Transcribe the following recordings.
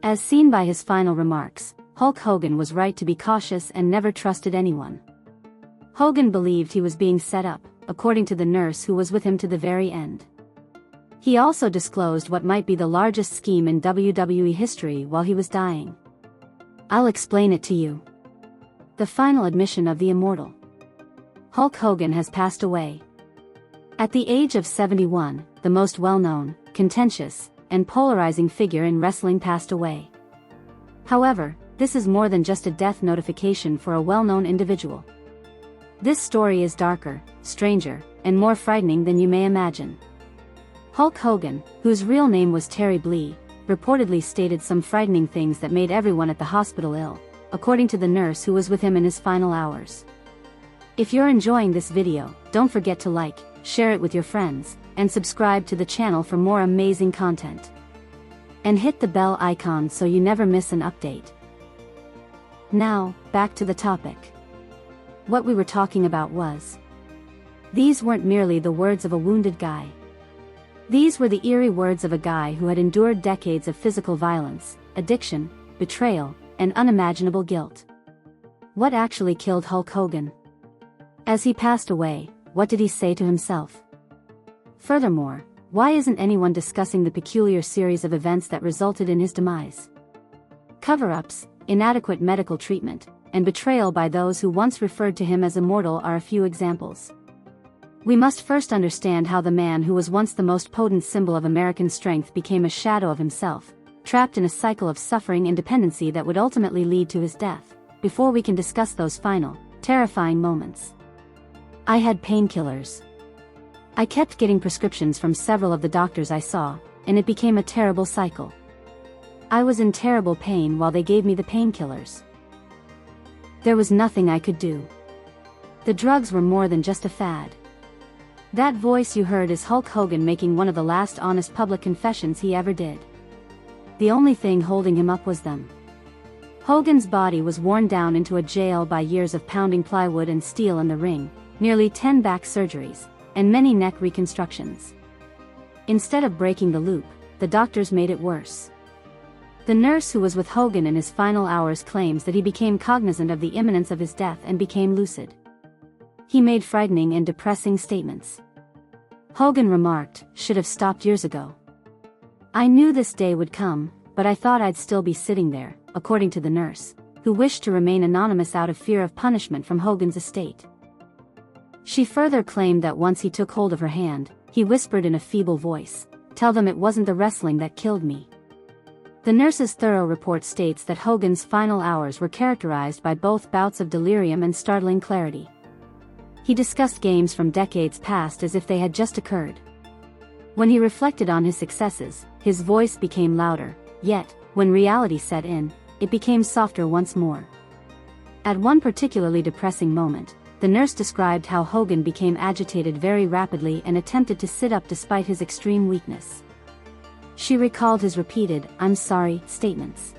As seen by his final remarks, Hulk Hogan was right to be cautious and never trusted anyone. Hogan believed he was being set up, according to the nurse who was with him to the very end. He also disclosed what might be the largest scheme in WWE history while he was dying. I'll explain it to you. The final admission of the immortal. Hulk Hogan has passed away. At the age of 71, the most well-known, contentious, and polarizing figure in wrestling passed away. However, this is more than just a death notification for a well-known individual. This story is darker, stranger, and more frightening than you may imagine. Hulk Hogan, whose real name was Terry Blee, reportedly stated some frightening things that made everyone at the hospital ill, according to the nurse who was with him in his final hours. If you're enjoying this video, don't forget to like, share it with your friends, and subscribe to the channel for more amazing content. And hit the bell icon so you never miss an update. Now, back to the topic. What we were talking about was... These weren't merely the words of a wounded guy. These were the eerie words of a guy who had endured decades of physical violence, addiction, betrayal, and unimaginable guilt. What actually killed Hulk Hogan? As he passed away, what did he say to himself? Furthermore, why isn't anyone discussing the peculiar series of events that resulted in his demise? Cover-ups, inadequate medical treatment, and betrayal by those who once referred to him as immortal are a few examples. We must first understand how the man who was once the most potent symbol of American strength became a shadow of himself, trapped in a cycle of suffering and dependency that would ultimately lead to his death, before we can discuss those final, terrifying moments. I had painkillers. I kept getting prescriptions from several of the doctors I saw, and it became a terrible cycle. I was in terrible pain while they gave me the painkillers. There was nothing I could do. The drugs were more than just a fad. That voice you heard is Hulk Hogan making one of the last honest public confessions he ever did. The only thing holding him up was them. Hogan's body was worn down into a jail by years of pounding plywood and steel in the ring, nearly 10 back surgeries, and many neck reconstructions. Instead of breaking the loop, the doctors made it worse. The nurse who was with Hogan in his final hours claims that he became cognizant of the imminence of his death and became lucid. He made frightening and depressing statements. Hogan remarked, "Should have stopped years ago. I knew this day would come, but I thought I'd still be sitting there," according to the nurse, who wished to remain anonymous out of fear of punishment from Hogan's estate. She further claimed that once he took hold of her hand, he whispered in a feeble voice, "Tell them it wasn't the wrestling that killed me." The nurse's thorough report states that Hogan's final hours were characterized by both bouts of delirium and startling clarity. He discussed games from decades past as if they had just occurred. When he reflected on his successes, his voice became louder, yet, when reality set in, it became softer once more. At one particularly depressing moment, the nurse described how Hogan became agitated very rapidly and attempted to sit up despite his extreme weakness. She recalled his repeated, "I'm sorry," statements.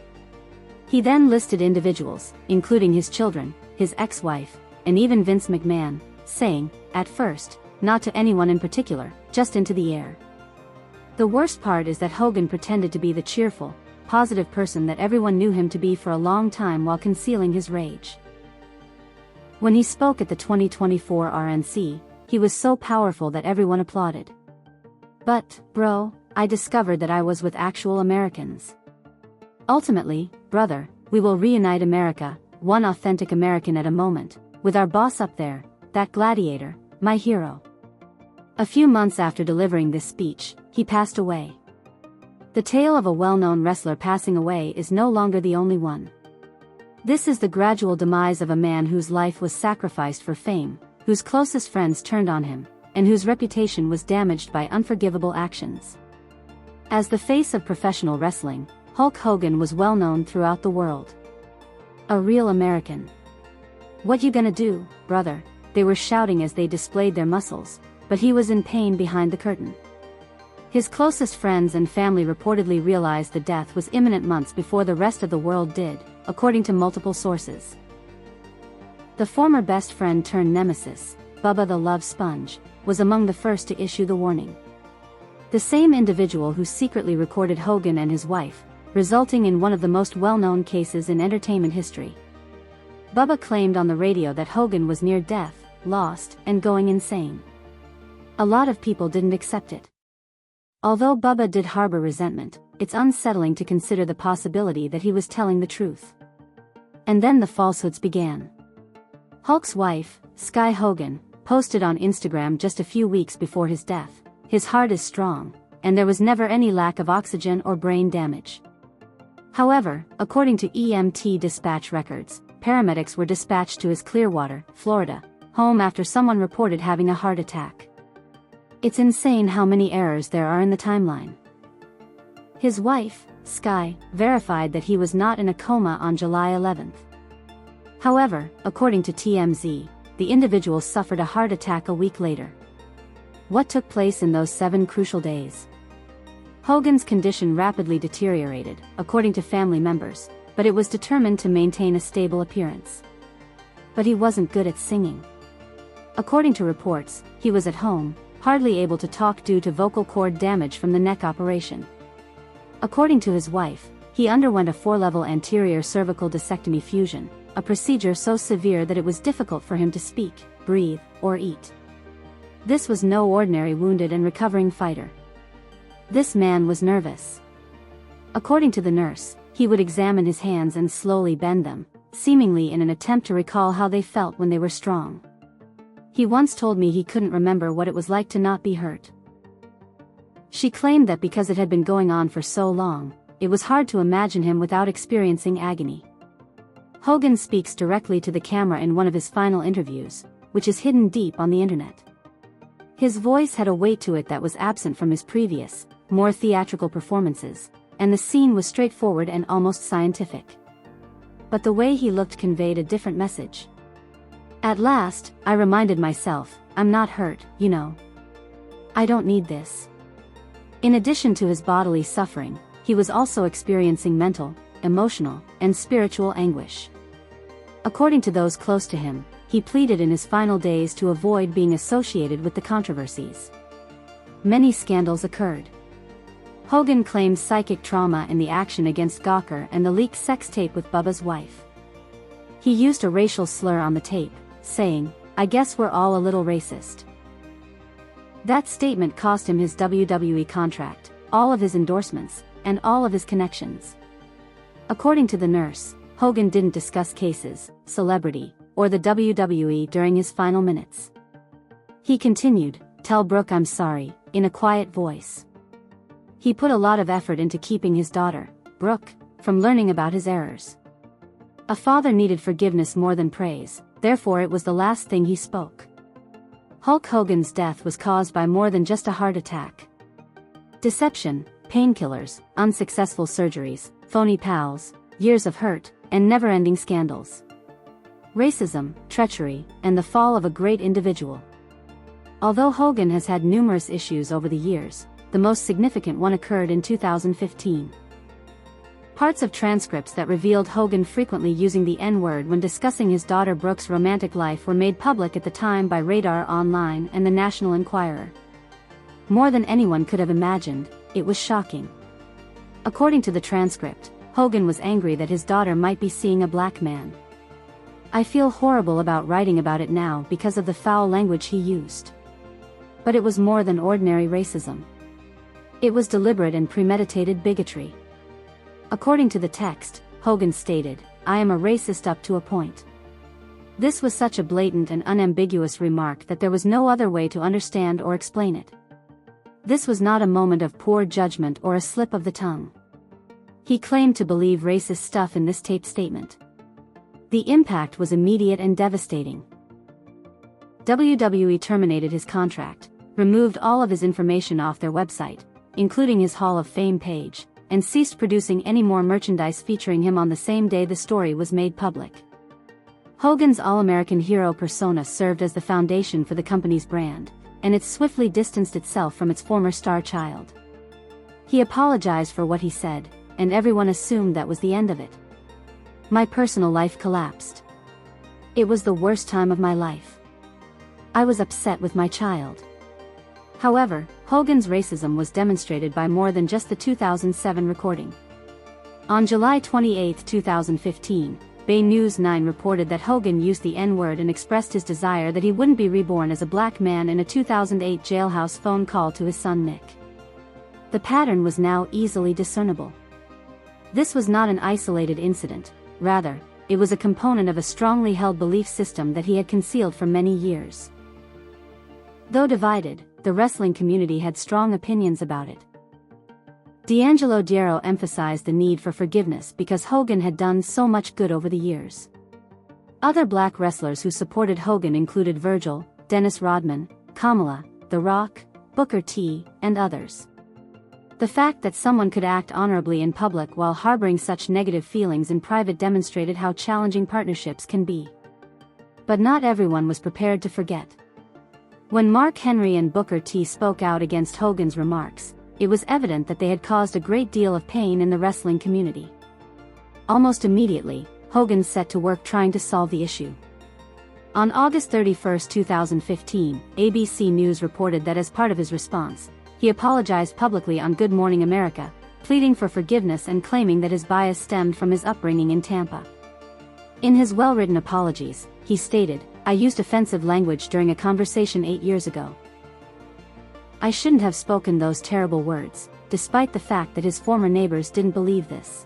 He then listed individuals, including his children, his ex-wife, and even Vince McMahon, saying, at first, not to anyone in particular, just into the air. The worst part is that Hogan pretended to be the cheerful, positive person that everyone knew him to be for a long time while concealing his rage. When he spoke at the 2024 RNC, he was so powerful that everyone applauded. "But, bro, I discovered that I was with actual Americans. Ultimately, brother, we will reunite America, one authentic American at a moment, with our boss up there, that gladiator, my hero." A few months after delivering this speech, he passed away. The tale of a well-known wrestler passing away is no longer the only one. This is the gradual demise of a man whose life was sacrificed for fame, whose closest friends turned on him, and whose reputation was damaged by unforgivable actions. As the face of professional wrestling, Hulk Hogan was well known throughout the world. A real American. "What you gonna do, brother?" they were shouting as they displayed their muscles, but he was in pain behind the curtain. His closest friends and family reportedly realized the death was imminent months before the rest of the world did, according to multiple sources. The former best friend turned nemesis, Bubba the Love Sponge, was among the first to issue the warning. The same individual who secretly recorded Hogan and his wife, resulting in one of the most well-known cases in entertainment history. Bubba claimed on the radio that Hogan was near death, lost, and going insane. A lot of people didn't accept it. Although Bubba did harbor resentment, it's unsettling to consider the possibility that he was telling the truth. And then the falsehoods began. Hulk's wife, Sky Hogan, posted on Instagram just a few weeks before his death, "His heart is strong, and there was never any lack of oxygen or brain damage." However, according to EMT dispatch records, paramedics were dispatched to his Clearwater, Florida, home after someone reported having a heart attack. It's insane how many errors there are in the timeline. His wife, Sky, verified that he was not in a coma on July 11th. However, according to TMZ, the individual suffered a heart attack a week later. What took place in those 7 crucial days? Hogan's condition rapidly deteriorated, according to family members, but it was determined to maintain a stable appearance. But he wasn't good at singing. According to reports, he was at home, hardly able to talk due to vocal cord damage from the neck operation. According to his wife, he underwent a 4-level anterior cervical discectomy fusion, a procedure so severe that it was difficult for him to speak, breathe, or eat. This was no ordinary wounded and recovering fighter. This man was nervous. According to the nurse, he would examine his hands and slowly bend them, seemingly in an attempt to recall how they felt when they were strong. He once told me he couldn't remember what it was like to not be hurt. She claimed that because it had been going on for so long, it was hard to imagine him without experiencing agony. Hogan speaks directly to the camera in one of his final interviews, which is hidden deep on the internet. His voice had a weight to it that was absent from his previous, more theatrical performances, and the scene was straightforward and almost scientific. But the way he looked conveyed a different message. "At last, I reminded myself, I'm not hurt, you know. I don't need this." In addition to his bodily suffering, he was also experiencing mental, emotional, and spiritual anguish. According to those close to him, he pleaded in his final days to avoid being associated with the controversies. Many scandals occurred. Hogan claimed psychic trauma in the action against Gawker and the leaked sex tape with Bubba's wife. He used a racial slur on the tape, saying, "I guess we're all a little racist." That statement cost him his WWE contract, all of his endorsements, and all of his connections. According to the nurse, Hogan didn't discuss cases, celebrity, or the WWE during his final minutes. He continued, "Tell Brooke I'm sorry," in a quiet voice. He put a lot of effort into keeping his daughter, Brooke, from learning about his errors. A father needed forgiveness more than praise, therefore it was the last thing he spoke. Hulk Hogan's death was caused by more than just a heart attack. Deception, painkillers, unsuccessful surgeries, phony pals, years of hurt, and never-ending scandals. Racism, treachery, and the fall of a great individual. Although Hogan has had numerous issues over the years, the most significant one occurred in 2015. Parts of transcripts that revealed Hogan frequently using the N-word when discussing his daughter Brooke's romantic life were made public at the time by Radar Online and the National Enquirer. More than anyone could have imagined, it was shocking. According to the transcript, Hogan was angry that his daughter might be seeing a black man. "I feel horrible about writing about it now because of the foul language he used. But it was more than ordinary racism. It was deliberate and premeditated bigotry." According to the text, Hogan stated, "I am a racist up to a point." This was such a blatant and unambiguous remark that there was no other way to understand or explain it. This was not a moment of poor judgment or a slip of the tongue. He claimed to believe racist stuff in this taped statement. The impact was immediate and devastating. WWE terminated his contract, removed all of his information off their website, including his Hall of Fame page, and ceased producing any more merchandise featuring him on the same day the story was made public. Hogan's All-American hero persona served as the foundation for the company's brand, and it swiftly distanced itself from its former star child. He apologized for what he said, and everyone assumed that was the end of it. My personal life collapsed. It was the worst time of my life. I was upset with my child. However, Hogan's racism was demonstrated by more than just the 2007 recording. On July 28, 2015, Bay News 9 reported that Hogan used the N-word and expressed his desire that he wouldn't be reborn as a black man in a 2008 jailhouse phone call to his son Nick. The pattern was now easily discernible. This was not an isolated incident, rather, it was a component of a strongly held belief system that he had concealed for many years. Though divided, the wrestling community had strong opinions about it. D'Angelo Diero emphasized the need for forgiveness because Hogan had done so much good over the years. Other black wrestlers who supported Hogan included Virgil, Dennis Rodman, Kamala, The Rock, Booker T, and others. The fact that someone could act honorably in public while harboring such negative feelings in private demonstrated how challenging partnerships can be. But not everyone was prepared to forget. When Mark Henry and Booker T spoke out against Hogan's remarks, it was evident that they had caused a great deal of pain in the wrestling community. Almost immediately, Hogan set to work trying to solve the issue. On August 31, 2015, ABC News reported that as part of his response, he apologized publicly on Good Morning America, pleading for forgiveness and claiming that his bias stemmed from his upbringing in Tampa. In his well-written apologies, he stated, "I used offensive language during a conversation 8 years ago. I shouldn't have spoken those terrible words, despite the fact that his former neighbors didn't believe this.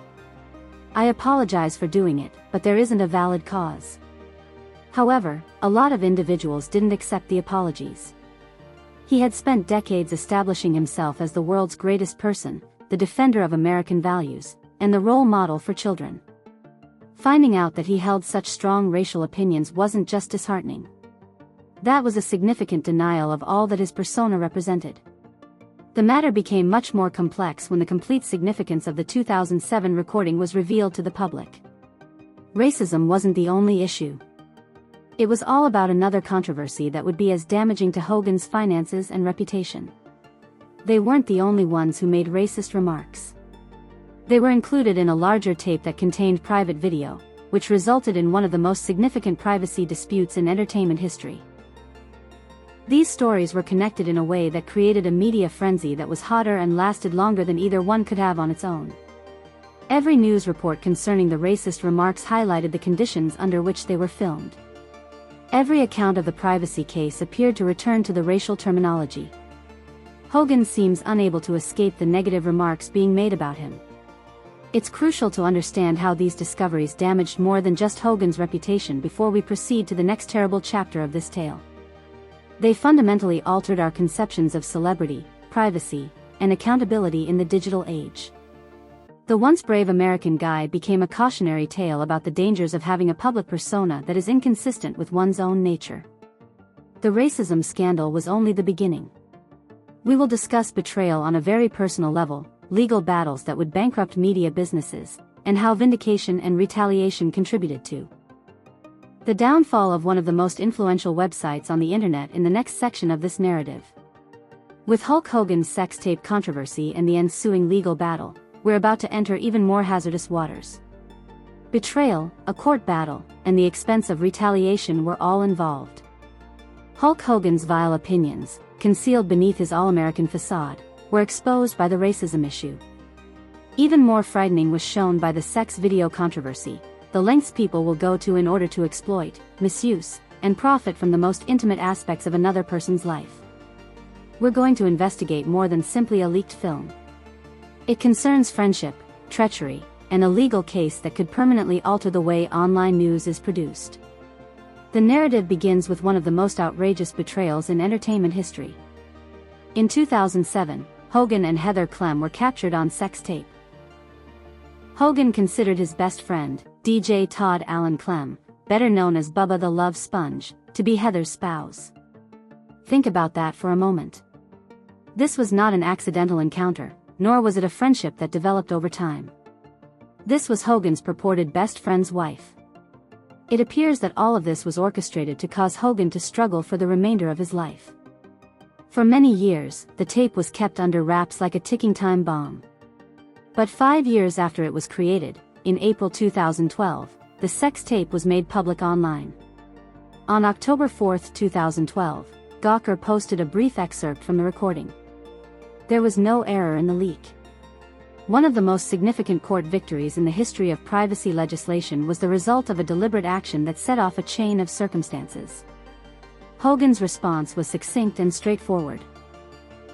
I apologize for doing it, but there isn't a valid cause." However, a lot of individuals didn't accept the apologies. He had spent decades establishing himself as the world's greatest person, the defender of American values, and the role model for children. Finding out that he held such strong racial opinions wasn't just disheartening. That was a significant denial of all that his persona represented. The matter became much more complex when the complete significance of the 2007 recording was revealed to the public. Racism wasn't the only issue. It was all about another controversy that would be as damaging to Hogan's finances and reputation. They weren't the only ones who made racist remarks. They were included in a larger tape that contained private video, which resulted in one of the most significant privacy disputes in entertainment history. These stories were connected in a way that created a media frenzy that was hotter and lasted longer than either one could have on its own. Every news report concerning the racist remarks highlighted the conditions under which they were filmed. Every account of the privacy case appeared to return to the racial terminology. Hogan seems unable to escape the negative remarks being made about him. It's crucial to understand how these discoveries damaged more than just Hogan's reputation before we proceed to the next terrible chapter of this tale. They fundamentally altered our conceptions of celebrity, privacy, and accountability in the digital age. The once brave American guy became a cautionary tale about the dangers of having a public persona that is inconsistent with one's own nature. The racism scandal was only the beginning. We will discuss betrayal on a very personal level, legal battles that would bankrupt media businesses, and how vindication and retaliation contributed to the downfall of one of the most influential websites on the internet in the next section of this narrative. With Hulk Hogan's sex tape controversy and the ensuing legal battle, we're about to enter even more hazardous waters. Betrayal, a court battle, and the expense of retaliation were all involved. Hulk Hogan's vile opinions, concealed beneath his all-American facade, were exposed by the racism issue. Even more frightening was shown by the sex video controversy, the lengths people will go to in order to exploit, misuse, and profit from the most intimate aspects of another person's life. We're going to investigate more than simply a leaked film. It concerns friendship, treachery, and a legal case that could permanently alter the way online news is produced. The narrative begins with one of the most outrageous betrayals in entertainment history. In 2007, Hogan and Heather Clem were captured on sex tape. Hogan considered his best friend, DJ Todd Allen Clem, better known as Bubba the Love Sponge, to be Heather's spouse. Think about that for a moment. This was not an accidental encounter, nor was it a friendship that developed over time. This was Hogan's purported best friend's wife. It appears that all of this was orchestrated to cause Hogan to struggle for the remainder of his life. For many years, the tape was kept under wraps like a ticking time bomb. But 5 years after it was created, in April 2012, the sex tape was made public online. On October 4, 2012, Gawker posted a brief excerpt from the recording. There was no error in the leak. One of the most significant court victories in the history of privacy legislation was the result of a deliberate action that set off a chain of circumstances. Hogan's response was succinct and straightforward.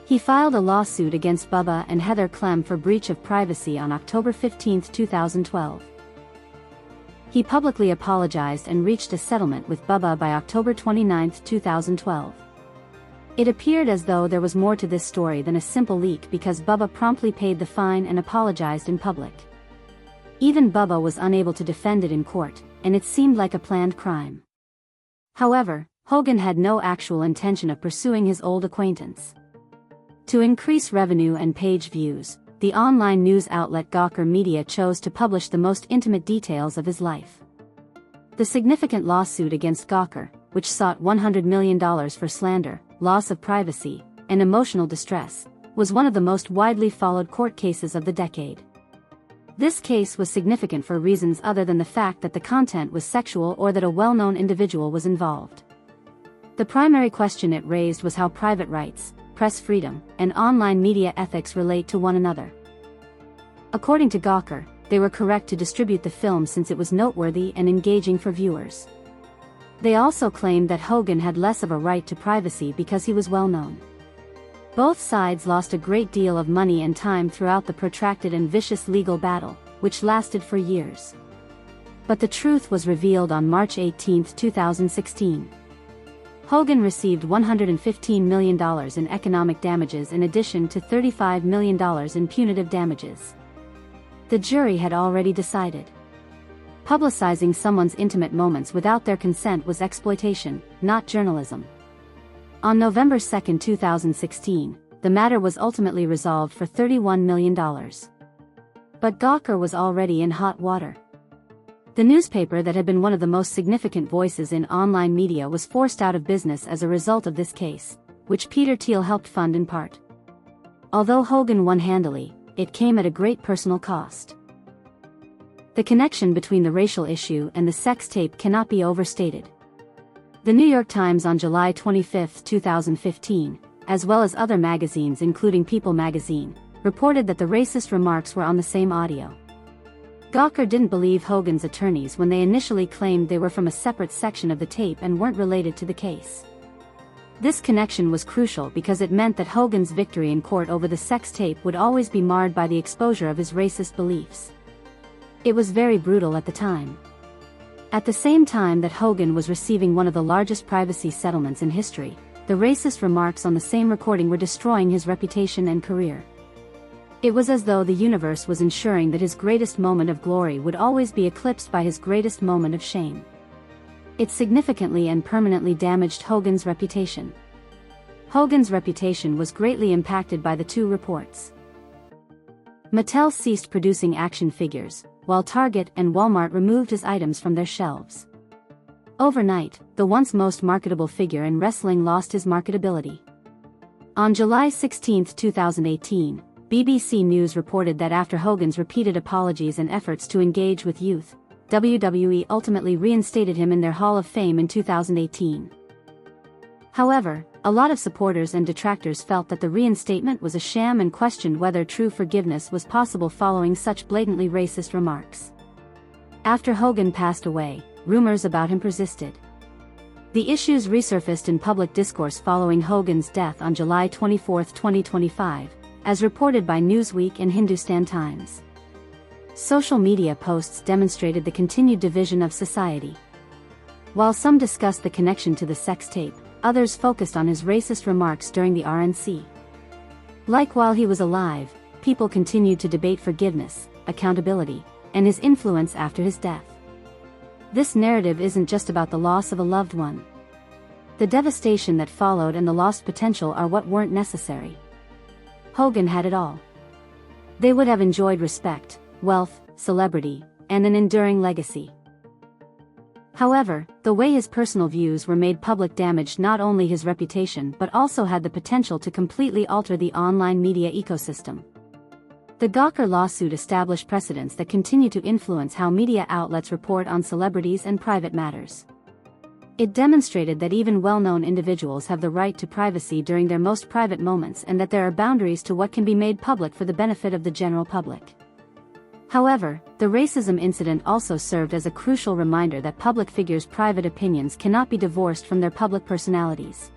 He filed a lawsuit against Bubba and Heather Clem for breach of privacy on October 15, 2012. He publicly apologized and reached a settlement with Bubba by October 29, 2012. It appeared as though there was more to this story than a simple leak because Bubba promptly paid the fine and apologized in public. Even Bubba was unable to defend it in court, and it seemed like a planned crime. However, Hogan had no actual intention of pursuing his old acquaintance. To increase revenue and page views, the online news outlet Gawker Media chose to publish the most intimate details of his life. The significant lawsuit against Gawker, which sought $100 million for slander, loss of privacy, and emotional distress, was one of the most widely followed court cases of the decade. This case was significant for reasons other than the fact that the content was sexual or that a well-known individual was involved. The primary question it raised was how private rights, press freedom, and online media ethics relate to one another. According to Gawker, they were correct to distribute the film since it was noteworthy and engaging for viewers. They also claimed that Hogan had less of a right to privacy because he was well known. Both sides lost a great deal of money and time throughout the protracted and vicious legal battle, which lasted for years. But the truth was revealed on March 18, 2016. Hogan received $115 million in economic damages in addition to $35 million in punitive damages. The jury had already decided. Publicizing someone's intimate moments without their consent was exploitation, not journalism. On November 2, 2016, the matter was ultimately resolved for $31 million. But Gawker was already in hot water. The newspaper that had been one of the most significant voices in online media was forced out of business as a result of this case, which Peter Thiel helped fund in part. Although Hogan won handily, it came at a great personal cost. The connection between the racial issue and the sex tape cannot be overstated. The New York Times on July 25, 2015, as well as other magazines including People magazine, reported that the racist remarks were on the same audio. Gawker didn't believe Hogan's attorneys when they initially claimed they were from a separate section of the tape and weren't related to the case. This connection was crucial because it meant that Hogan's victory in court over the sex tape would always be marred by the exposure of his racist beliefs. It was very brutal at the time. At the same time that Hogan was receiving one of the largest privacy settlements in history, the racist remarks on the same recording were destroying his reputation and career. It was as though the universe was ensuring that his greatest moment of glory would always be eclipsed by his greatest moment of shame. It significantly and permanently damaged Hogan's reputation. Hogan's reputation was greatly impacted by the two reports. Mattel ceased producing action figures, while Target and Walmart removed his items from their shelves. Overnight, the once most marketable figure in wrestling lost his marketability. On July 16, 2018, BBC News reported that after Hogan's repeated apologies and efforts to engage with youth, WWE ultimately reinstated him in their Hall of Fame in 2018. However, a lot of supporters and detractors felt that the reinstatement was a sham and questioned whether true forgiveness was possible following such blatantly racist remarks. After Hogan passed away, rumors about him persisted. The issues resurfaced in public discourse following Hogan's death on July 24, 2025, as reported by Newsweek and Hindustan Times. Social media posts demonstrated the continued division of society. While some discussed the connection to the sex tape, others focused on his racist remarks during the RNC. Like while he was alive, people continued to debate forgiveness, accountability, and his influence after his death. This narrative isn't just about the loss of a loved one. The devastation that followed and the lost potential are what weren't necessary. Hogan had it all. They would have enjoyed respect, wealth, celebrity, and an enduring legacy. However, the way his personal views were made public damaged not only his reputation but also had the potential to completely alter the online media ecosystem. The Gawker lawsuit established precedents that continue to influence how media outlets report on celebrities and private matters. It demonstrated that even well-known individuals have the right to privacy during their most private moments and that there are boundaries to what can be made public for the benefit of the general public. However, the racism incident also served as a crucial reminder that public figures' private opinions cannot be divorced from their public personalities.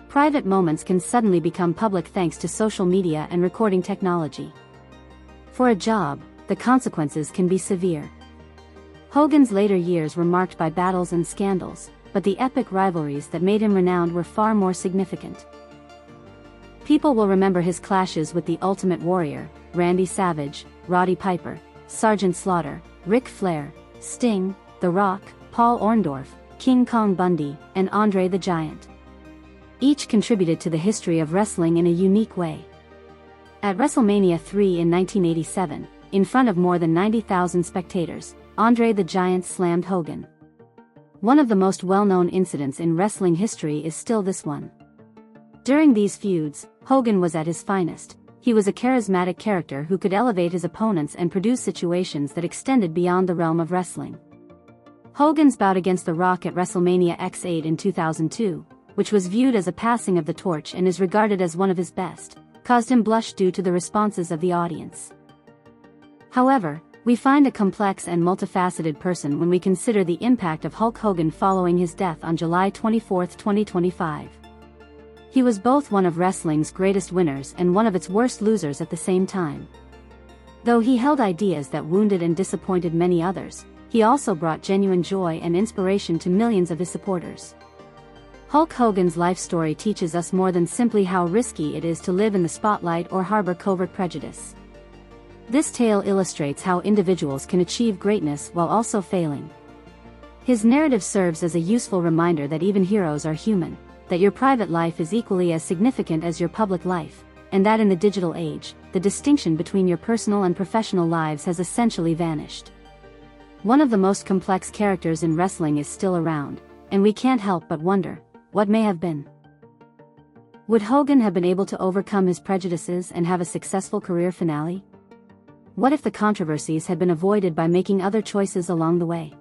Private moments can suddenly become public thanks to social media and recording technology. For a job, the consequences can be severe. Hogan's later years were marked by battles and scandals, but the epic rivalries that made him renowned were far more significant. People will remember his clashes with the Ultimate Warrior, Randy Savage, Roddy Piper, Sergeant Slaughter, Ric Flair, Sting, The Rock, Paul Orndorff, King Kong Bundy, and Andre the Giant. Each contributed to the history of wrestling in a unique way. At WrestleMania 3 in 1987, in front of more than 90,000 spectators, Andre the Giant slammed Hogan. One of the most well-known incidents in wrestling history is still this one. During these feuds, Hogan was at his finest. He was a charismatic character who could elevate his opponents and produce situations that extended beyond the realm of wrestling. Hogan's bout against The Rock at WrestleMania X8 in 2002, which was viewed as a passing of the torch and is regarded as one of his best, caused him blush due to the responses of the audience. However, we find a complex and multifaceted person when we consider the impact of Hulk Hogan following his death on July 24, 2025. He was both one of wrestling's greatest winners and one of its worst losers at the same time. Though he held ideas that wounded and disappointed many others, he also brought genuine joy and inspiration to millions of his supporters. Hulk Hogan's life story teaches us more than simply how risky it is to live in the spotlight or harbor covert prejudice. This tale illustrates how individuals can achieve greatness while also failing. His narrative serves as a useful reminder that even heroes are human, that your private life is equally as significant as your public life, and that in the digital age, the distinction between your personal and professional lives has essentially vanished. One of the most complex characters in wrestling is still around, and we can't help but wonder, what may have been? Would Hogan have been able to overcome his prejudices and have a successful career finale? What if the controversies had been avoided by making other choices along the way?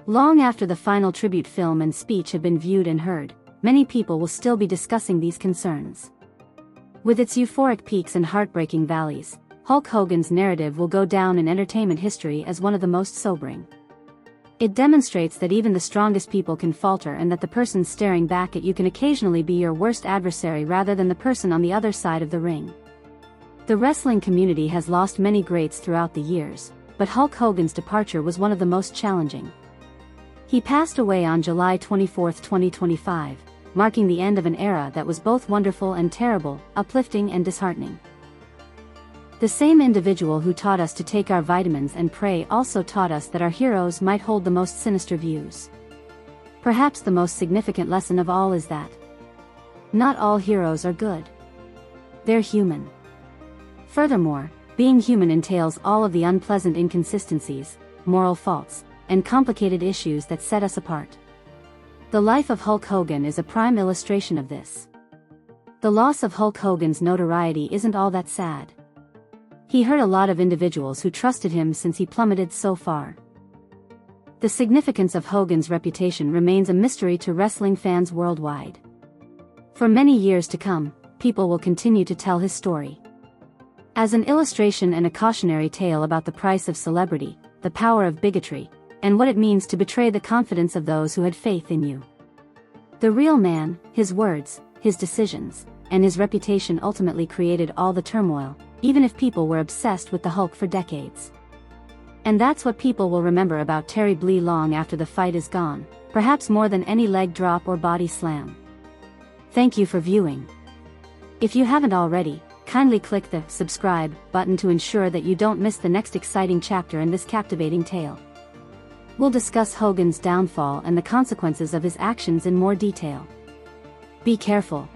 Long after the final tribute film and speech have been viewed and heard, many people will still be discussing these concerns. With its euphoric peaks and heartbreaking valleys, Hulk Hogan's narrative will go down in entertainment history as one of the most sobering. It demonstrates that even the strongest people can falter and that the person staring back at you can occasionally be your worst adversary rather than the person on the other side of the ring. The wrestling community has lost many greats throughout the years, but Hulk Hogan's departure was one of the most challenging. He passed away on July 24, 2025, marking the end of an era that was both wonderful and terrible, uplifting and disheartening. The same individual who taught us to take our vitamins and pray also taught us that our heroes might hold the most sinister views. Perhaps the most significant lesson of all is that not all heroes are good. They're human. Furthermore, being human entails all of the unpleasant inconsistencies, moral faults, and complicated issues that set us apart. The life of Hulk Hogan is a prime illustration of this. The loss of Hulk Hogan's notoriety isn't all that sad. He hurt a lot of individuals who trusted him since he plummeted so far. The significance of Hogan's reputation remains a mystery to wrestling fans worldwide. For many years to come, people will continue to tell his story as an illustration and a cautionary tale about the price of celebrity, the power of bigotry, and what it means to betray the confidence of those who had faith in you. The real man, his words, his decisions, and his reputation ultimately created all the turmoil, even if people were obsessed with the Hulk for decades. And that's what people will remember about Terry Blee long after the fight is gone, perhaps more than any leg drop or body slam. Thank you for viewing. If you haven't already, kindly click the subscribe button to ensure that you don't miss the next exciting chapter in this captivating tale. We'll discuss Hogan's downfall and the consequences of his actions in more detail. Be careful.